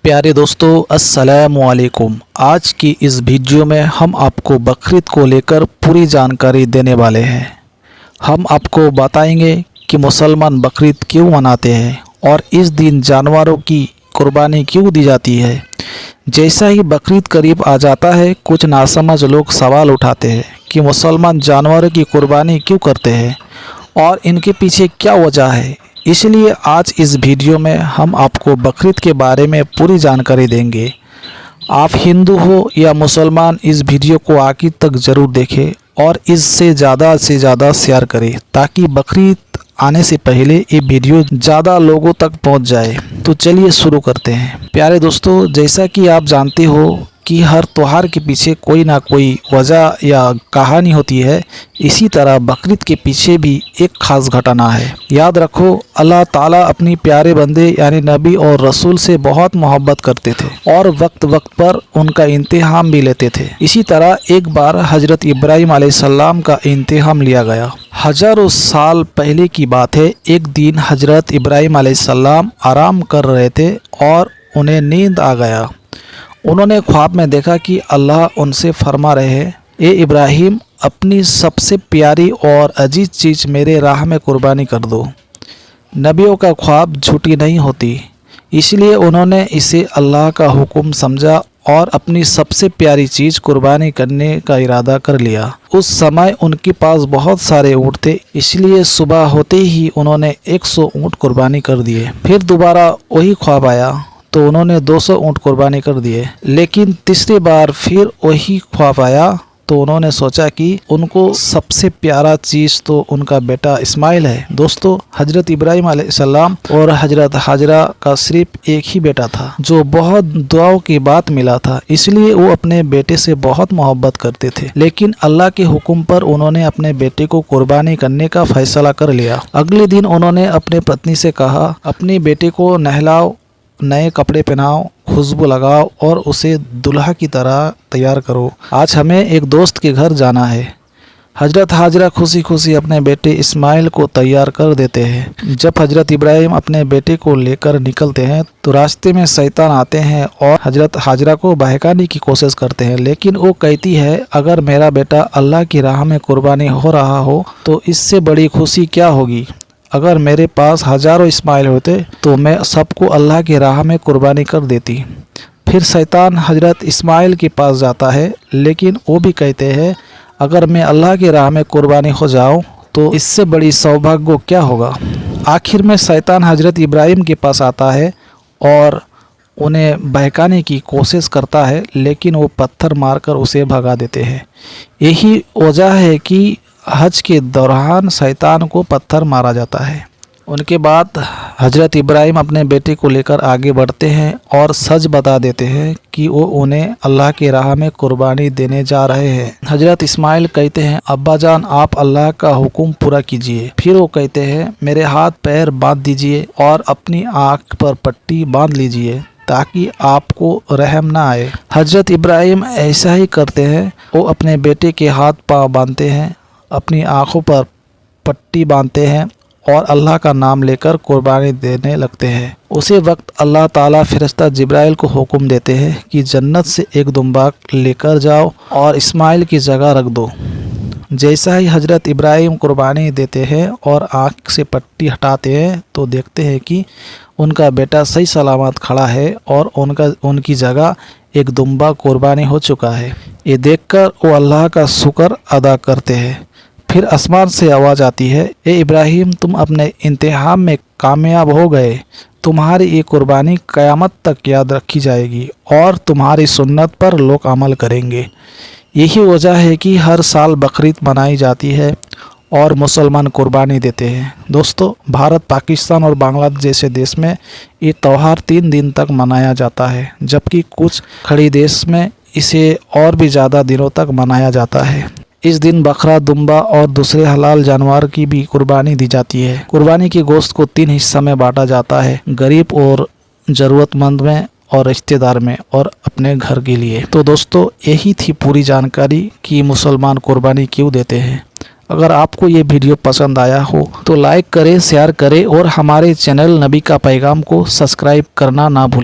प्यारे दोस्तों, अस्सलाम वालेकुम। आज की इस वीडियो में हम आपको बकरीद को लेकर पूरी जानकारी देने वाले हैं। हम आपको बताएंगे कि मुसलमान बकरीद क्यों मनाते हैं और इस दिन जानवरों की कुर्बानी क्यों दी जाती है। जैसा ही बकरीद करीब आ जाता है, कुछ नासमझ लोग सवाल उठाते हैं कि मुसलमान जानवरों की कुर्बानी क्यों करते हैं और इनके पीछे क्या वजह है। इसलिए आज इस वीडियो में हम आपको बकरीद के बारे में पूरी जानकारी देंगे। आप हिंदू हो या मुसलमान, इस वीडियो को आखिर तक ज़रूर देखें और इससे ज़्यादा से ज़्यादा शेयर करें ताकि बकरीद आने से पहले ये वीडियो ज़्यादा लोगों तक पहुंच जाए। तो चलिए शुरू करते हैं। प्यारे दोस्तों, जैसा कि आप जानते हो कि हर त्योहार के पीछे कोई ना कोई वजह या कहानी होती है, इसी तरह बकरीद के पीछे भी एक ख़ास घटना है। याद रखो, अल्लाह ताला अपनी प्यारे बंदे यानी नबी और रसूल से बहुत मोहब्बत करते थे और वक्त वक्त पर उनका इंतहाम भी लेते थे। इसी तरह एक बार हज़रत इब्राहीम अलैहिस्सलाम का इंतहाम लिया गया। हज़ारों साल पहले की बात है। एक दिन हज़रत इब्राहीम अलैहिस्सलाम आराम कर रहे थे और उन्हें नींद आ गया। उन्होंने ख्वाब में देखा कि अल्लाह उनसे फरमा रहे हैं, ए इब्राहिम, अपनी सबसे प्यारी और अजीज चीज़ मेरे राह में कुर्बानी कर दो। नबियों का ख्वाब झूठी नहीं होती, इसलिए उन्होंने इसे अल्लाह का हुक्म समझा और अपनी सबसे प्यारी चीज़ कुर्बानी करने का इरादा कर लिया। उस समय उनके पास बहुत सारे ऊँट थे, इसलिए सुबह होते ही उन्होंने 100 ऊँट कुर्बानी कर दिए। फिर दोबारा वही ख्वाब आया तो उन्होंने 200 ऊँट कुर्बानी कर दिए। लेकिन तीसरी बार फिर वही ख्वाब आया तो उन्होंने सोचा कि उनको सबसे प्यारा चीज़ तो उनका बेटा इस्माइल है। दोस्तों, हज़रत इब्राहीम अलैहिस्सलाम और हज़रत हाजरा का सिर्फ एक ही बेटा था जो बहुत दुआओं की बात मिला था, इसलिए वो अपने बेटे से बहुत मोहब्बत करते थे। लेकिन अल्लाह के हुक्म पर उन्होंने अपने बेटे को कुर्बानी करने का फैसला कर लिया। अगले दिन उन्होंने अपने पत्नी से कहा, अपने बेटे को नहलाओ, नए कपड़े पहनाओ, खुशबू लगाओ और उसे दुल्हा की तरह तैयार करो। आज हमें एक दोस्त के घर जाना है। हज़रत हाजरा खुशी खुशी अपने बेटे इस्माइल को तैयार कर देते हैं। जब हज़रत इब्राहीम अपने बेटे को लेकर निकलते हैं तो रास्ते में शैतान आते हैं और हज़रत हाजरा को बहकाने की कोशिश करते हैं। लेकिन वो कहती है, अगर मेरा बेटा अल्लाह की राह में कुर्बानी हो रहा हो तो इससे बड़ी खुशी क्या होगी। अगर मेरे पास हज़ारों इस्माइल होते तो मैं सबको अल्लाह की राह में कुर्बानी कर देती। फिर शैतान हज़रत इस्माइल के पास जाता है, लेकिन वो भी कहते हैं, अगर मैं अल्लाह की राह में कुर्बानी हो जाऊं तो इससे बड़ी सौभाग्य क्या होगा। आखिर में शैतान हज़रत इब्राहीम के पास आता है और उन्हें बहकाने की कोशिश करता है, लेकिन वो पत्थर मारकर उसे भगा देते हैं। यही वजह है कि हज के दौरान शैतान को पत्थर मारा जाता है। उनके बाद हज़रत इब्राहीम अपने बेटे को लेकर आगे बढ़ते हैं और सच बता देते हैं कि वो उन्हें अल्लाह की राह में कुर्बानी देने जा रहे हैं। हज़रत इस्माइल कहते हैं, अब्बा जान, आप अल्लाह का हुक्म पूरा कीजिए। फिर वो कहते हैं, मेरे हाथ पैर बांध दीजिए और अपनी आँख पर पट्टी बांध लीजिए ताकि आपको रहम ना आए। हज़रत इब्राहीम ऐसा ही करते हैं। वो अपने बेटे के हाथ पाँव बांधते हैं, अपनी आँखों पर पट्टी बांधते हैं और अल्लाह का नाम लेकर कुर्बानी देने लगते हैं। उसी वक्त अल्लाह ताला फरिश्ता जिब्राइल को हुक्म देते हैं कि जन्नत से एक दुम्बा लेकर जाओ और इस्माइल की जगह रख दो। जैसा ही हज़रत इब्राहीम कुर्बानी देते हैं और आँख से पट्टी हटाते हैं तो देखते हैं कि उनका बेटा सही सलामत खड़ा है और उनकी जगह एक दुम्बा कुर्बानी हो चुका है। ये देखकर वो अल्लाह का शुक्र अदा करते हैं। फिर आसमान से आवाज़ आती है, ए इब्राहीम, तुम अपने इंतहाम में कामयाब हो गए। तुम्हारी ये कुर्बानी क़यामत तक याद रखी जाएगी और तुम्हारी सुन्नत पर लोग अमल करेंगे। यही वजह है कि हर साल बकरीद मनाई जाती है और मुसलमान कुर्बानी देते हैं। दोस्तों, भारत, पाकिस्तान और बांग्लादेश जैसे देश में ये त्यौहार 3 दिन तक मनाया जाता है, जबकि कुछ खड़ी देश में इसे और भी ज़्यादा दिनों तक मनाया जाता है। इस दिन बकरा, दुम्बा और दूसरे हलाल जानवर की भी कुर्बानी दी जाती है। कुर्बानी के गोश्त को 3 हिस्सा में बांटा जाता है, गरीब और ज़रूरतमंद में और रिश्तेदार में और अपने घर के लिए। तो दोस्तों, यही थी पूरी जानकारी कि मुसलमान कुर्बानी क्यों देते हैं। अगर आपको ये वीडियो पसंद आया हो तो लाइक करें, शेयर करें और हमारे चैनल नबी का पैगाम को सब्सक्राइब करना ना भूलें।